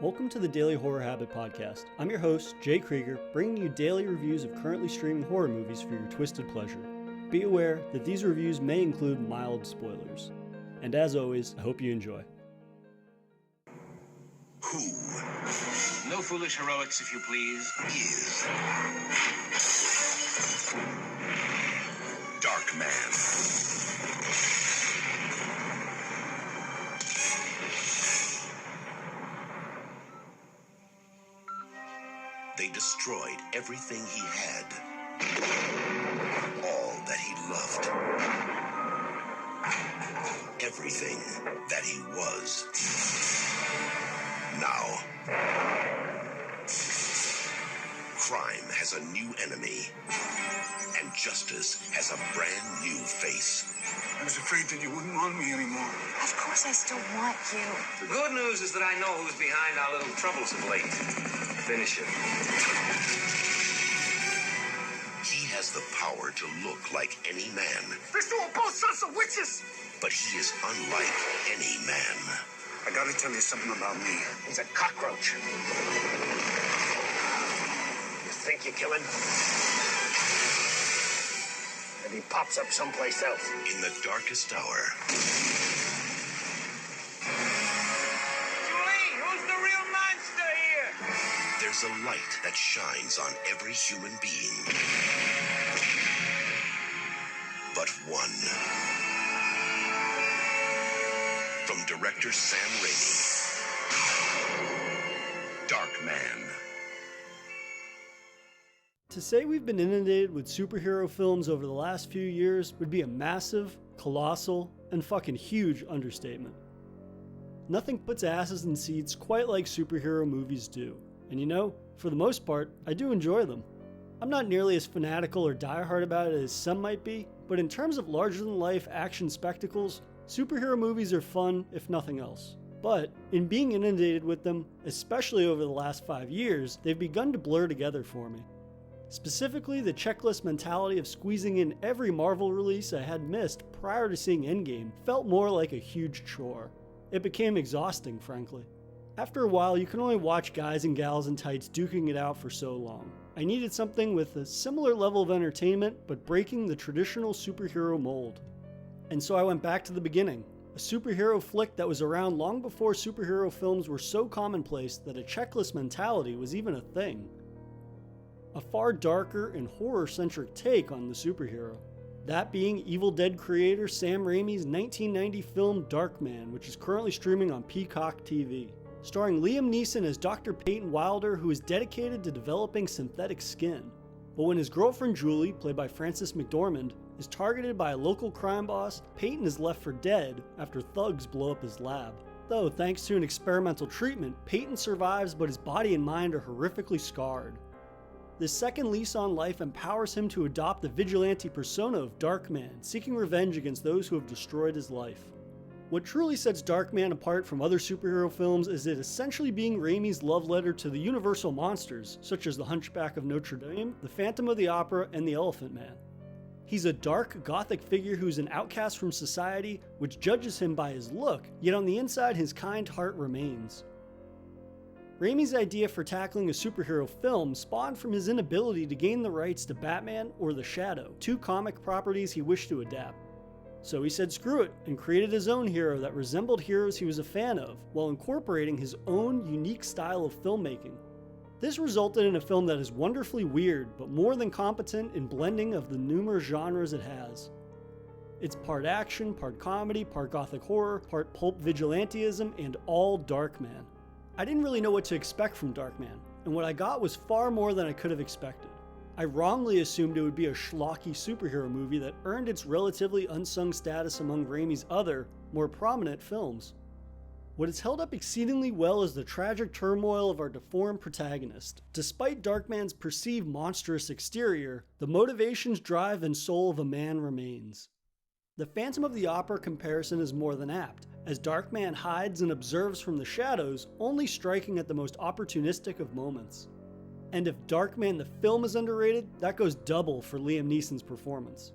Welcome to the Daily Horror Habit Podcast. I'm your host, Jay Krieger, bringing you daily reviews of currently streaming horror movies for your twisted pleasure. Be aware that these reviews may include mild spoilers. And as always, I hope you enjoy. Who? No foolish heroics, if you please. Is Darkman. They destroyed everything he had, all that he loved, everything that he was. Now, crime has a new enemy, and justice has a brand new face. I was afraid that you wouldn't want me anymore. Of course I still want you. The good news is that I know who's behind our little troubles of late. Finish him. He has the power to look like any man. These two are both sons of witches! But he is unlike any man. I gotta tell you something about me. He's a cockroach. You think you kill him? And he pops up someplace else. In the darkest hour, Julie, who's the real monster here? there's a light that shines on every human being. But one. From director Sam Raimi, Darkman. To say we've been inundated with superhero films over the last few years would be a massive, colossal, and fucking huge understatement. Nothing puts asses in seats quite like superhero movies do. And you know, for the most part, I do enjoy them. I'm not nearly as fanatical or diehard about it as some might be, but in terms of larger-than-life action spectacles, superhero movies are fun, if nothing else. But in being inundated with them, especially over the last 5 years, they've begun to blur together for me. Specifically, the checklist mentality of squeezing in every Marvel release I had missed prior to seeing Endgame felt more like a huge chore. It became exhausting, frankly. After a while, you can only watch guys and gals in tights duking it out for so long. I needed something with a similar level of entertainment, but breaking the traditional superhero mold. And so I went back to the beginning, a superhero flick that was around long before superhero films were so commonplace that a checklist mentality was even a thing. A far darker and horror-centric take on the superhero. That being Evil Dead creator Sam Raimi's 1990 film Darkman, which is currently streaming on Peacock TV. Starring Liam Neeson as Dr. Peyton Wilder, who is dedicated to developing synthetic skin. But when his girlfriend Julie, played by Frances McDormand, is targeted by a local crime boss, Peyton is left for dead after thugs blow up his lab. Though, thanks to an experimental treatment, Peyton survives, but his body and mind are horrifically scarred. This second lease on life empowers him to adopt the vigilante persona of Darkman, seeking revenge against those who have destroyed his life. What truly sets Darkman apart from other superhero films is it essentially being Raimi's love letter to the universal monsters, such as the Hunchback of Notre Dame, the Phantom of the Opera, and the Elephant Man. He's a dark, gothic figure who's an outcast from society, which judges him by his look, yet on the inside his kind heart remains. Raimi's idea for tackling a superhero film spawned from his inability to gain the rights to Batman or The Shadow, two comic properties he wished to adapt. So he said screw it and created his own hero that resembled heroes he was a fan of, while incorporating his own unique style of filmmaking. This resulted in a film that is wonderfully weird, but more than competent in blending of the numerous genres it has. It's part action, part comedy, part gothic horror, part pulp vigilantism, and all Darkman. I didn't really know what to expect from Darkman, and what I got was far more than I could have expected. I wrongly assumed it would be a schlocky superhero movie that earned its relatively unsung status among Raimi's other, more prominent films. What is held up exceedingly well is the tragic turmoil of our deformed protagonist. Despite Darkman's perceived monstrous exterior, the motivations, drive, and soul of a man remains. The Phantom of the Opera comparison is more than apt, as Darkman hides and observes from the shadows, only striking at the most opportunistic of moments. And if Darkman the film is underrated, that goes double for Liam Neeson's performance.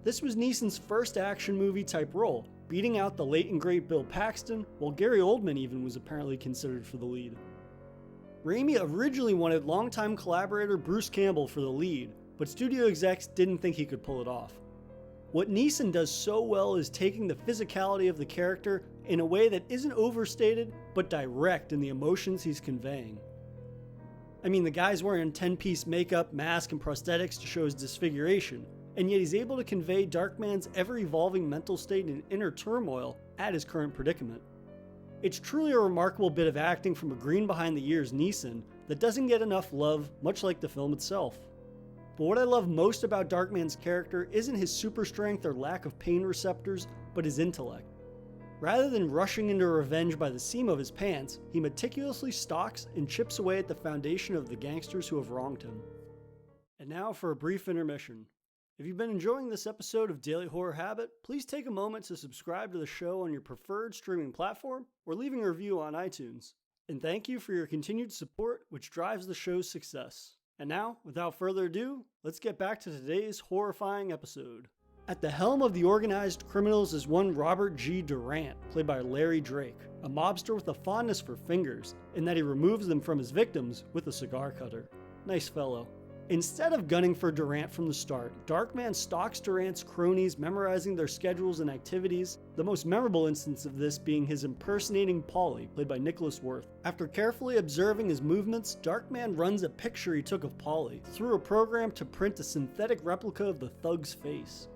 This was Neeson's first action movie type role, beating out the late and great Bill Paxton, while Gary Oldman even was apparently considered for the lead. Raimi originally wanted longtime collaborator Bruce Campbell for the lead, but studio execs didn't think he could pull it off. What Neeson does so well is taking the physicality of the character in a way that isn't overstated, but direct in the emotions he's conveying. I mean, the guy's wearing 10-piece makeup, mask, and prosthetics to show his disfiguration, and yet he's able to convey Darkman's ever-evolving mental state and inner turmoil at his current predicament. It's truly a remarkable bit of acting from a green-behind-the-ears Neeson that doesn't get enough love, much like the film itself. But what I love most about Darkman's character isn't his super strength or lack of pain receptors, but his intellect. Rather than rushing into revenge by the seam of his pants, he meticulously stalks and chips away at the foundation of the gangsters who have wronged him. And now for a brief intermission. If you've been enjoying this episode of Daily Horror Habit, please take a moment to subscribe to the show on your preferred streaming platform or leaving a review on iTunes. And thank you for your continued support, which drives the show's success. And now, without further ado, let's get back to today's horrifying episode. At the helm of the organized criminals is one Robert G. Durant, played by Larry Drake, a mobster with a fondness for fingers, in that he removes them from his victims with a cigar cutter. Nice fellow. Instead of gunning for Durant from the start, Darkman stalks Durant's cronies, memorizing their schedules and activities, the most memorable instance of this being his impersonating Paulie, played by Nicholas Worth. After carefully observing his movements, Darkman runs a picture he took of Paulie through a program to print a synthetic replica of the thug's face.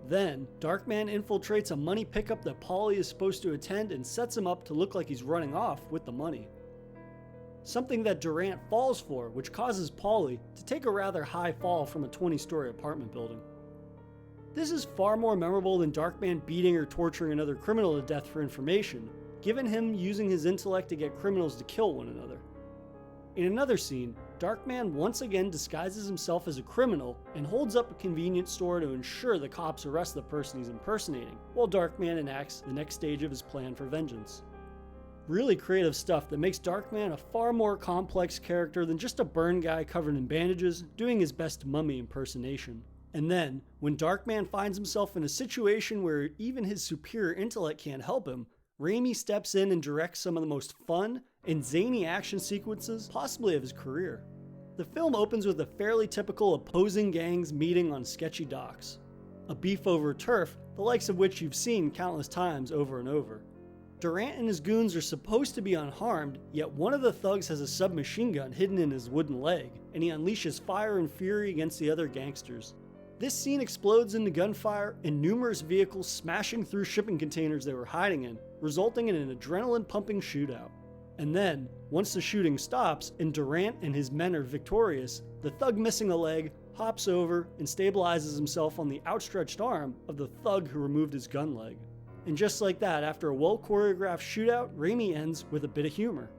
Then, Darkman infiltrates a money pickup that Paulie is supposed to attend and sets him up to look like he's running off with the money. Something that Durant falls for, which causes Paulie to take a rather high fall from a 20-story apartment building. This is far more memorable than Darkman beating or torturing another criminal to death for information, given him using his intellect to get criminals to kill one another. In another scene, Darkman once again disguises himself as a criminal and holds up a convenience store to ensure the cops arrest the person he's impersonating, while Darkman enacts the next stage of his plan for vengeance. Really creative stuff that makes Darkman a far more complex character than just a burned guy covered in bandages doing his best mummy impersonation. And then, when Darkman finds himself in a situation where even his superior intellect can't help him, Raimi steps in and directs some of the most fun and zany action sequences possibly of his career. The film opens with a fairly typical opposing gangs meeting on sketchy docks. A beef over turf, the likes of which you've seen countless times over and over. Durant and his goons are supposed to be unharmed, yet one of the thugs has a submachine gun hidden in his wooden leg, and he unleashes fire and fury against the other gangsters. This scene explodes into gunfire and numerous vehicles smashing through shipping containers they were hiding in, resulting in an adrenaline-pumping shootout. And then, once the shooting stops and Durant and his men are victorious, the thug missing a leg hops over and stabilizes himself on the outstretched arm of the thug who removed his gun leg. And just like that, after a well-choreographed shootout, Raimi ends with a bit of humor.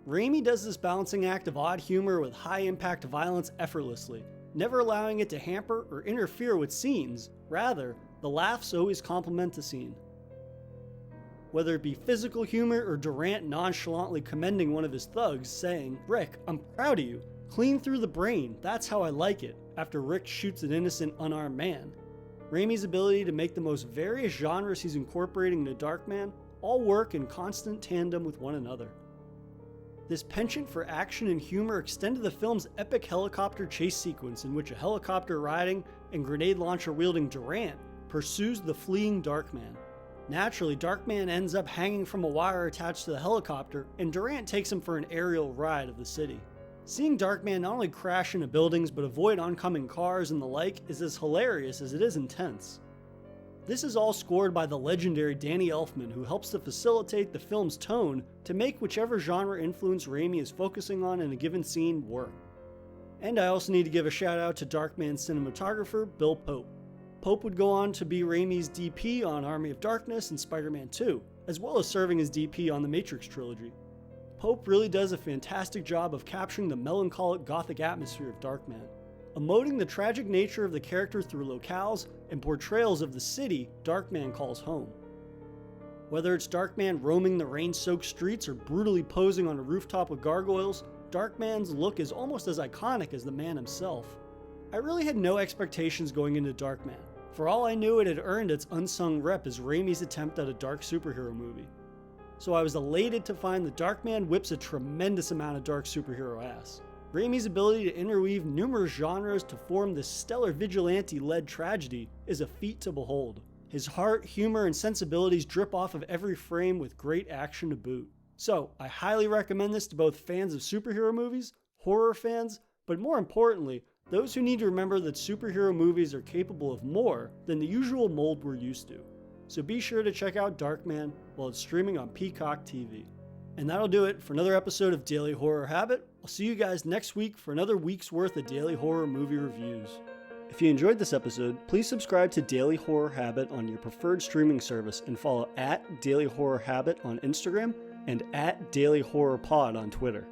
Raimi does this balancing act of odd humor with high-impact violence effortlessly, never allowing it to hamper or interfere with scenes. Rather, the laughs always complement the scene. Whether it be physical humor or Durant nonchalantly commending one of his thugs, saying, "Rick, I'm proud of you. Clean through the brain, that's how I like it," after Rick shoots an innocent unarmed man. Raimi's ability to make the most various genres he's incorporating into Darkman all work in constant tandem with one another. This penchant for action and humor extended the film's epic helicopter chase sequence in which a helicopter riding and grenade launcher wielding Durant pursues the fleeing Darkman. Naturally, Darkman ends up hanging from a wire attached to the helicopter, and Durant takes him for an aerial ride of the city. Seeing Darkman not only crash into buildings but avoid oncoming cars and the like is as hilarious as it is intense. This is all scored by the legendary Danny Elfman, who helps to facilitate the film's tone to make whichever genre influence Raimi is focusing on in a given scene work. And I also need to give a shout out to Darkman's cinematographer, Bill Pope. Pope would go on to be Raimi's DP on Army of Darkness and Spider-Man 2, as well as serving as DP on the Matrix trilogy. Pope really does a fantastic job of capturing the melancholic gothic atmosphere of Darkman, emoting the tragic nature of the character through locales and portrayals of the city Darkman calls home. Whether it's Darkman roaming the rain-soaked streets or brutally posing on a rooftop with gargoyles, Darkman's look is almost as iconic as the man himself. I really had no expectations going into Darkman. For all I knew, it had earned its unsung rep as Raimi's attempt at a dark superhero movie. so I was elated to find that Darkman whips a tremendous amount of dark superhero ass. Raimi's ability to interweave numerous genres to form this stellar vigilante-led tragedy is a feat to behold. His heart, humor, and sensibilities drip off of every frame with great action to boot. So, I highly recommend this to both fans of superhero movies, horror fans, but more importantly, those who need to remember that superhero movies are capable of more than the usual mold we're used to. So be sure to check out Darkman while it's streaming on Peacock TV. And that'll do it for another episode of Daily Horror Habit. I'll see you guys next week for another week's worth of daily horror movie reviews. If you enjoyed this episode, please subscribe to Daily Horror Habit on your preferred streaming service and follow @Daily Horror Habit on Instagram and @Daily Horror Pod on Twitter.